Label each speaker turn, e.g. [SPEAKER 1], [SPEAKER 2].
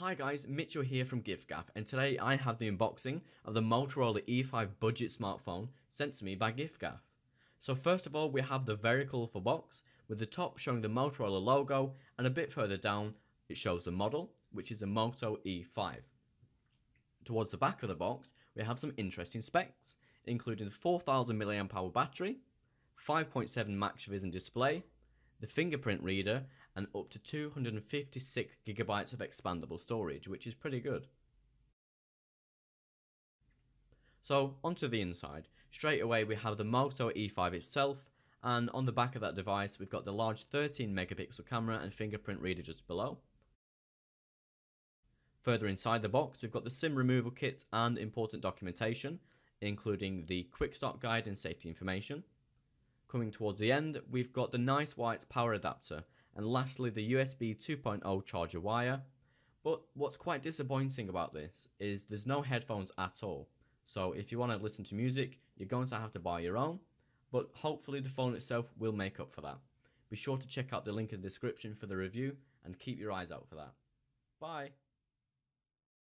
[SPEAKER 1] Hi guys, Mitchell here from giffgaff, and today I have the unboxing of the Motorola E5 budget smartphone sent to me by giffgaff. So first of all, we have the very colourful box with the top showing the Motorola logo, and a bit further down it shows the model, which is the Moto E5. Towards the back of the box we have some interesting specs, including the 4000 mAh battery, 5.7 max vision display, the fingerprint reader, and up to 256GB of expandable storage, which is pretty good. So onto the inside. Straight away we have the Moto E5 itself, and on the back of that device we've got the large 13 megapixel camera and fingerprint reader just below. Further inside the box we've got the SIM removal kit and important documentation, including the quick start guide and safety information. Coming towards the end, we've got the nice white power adapter, and lastly the USB 2.0 charger wire. But what's quite disappointing about this is there's no headphones at all. So if you want to listen to music, you're going to have to buy your own, but hopefully the phone itself will make up for that. Be sure to check out the link in the description for the review and keep your eyes out for that. Bye!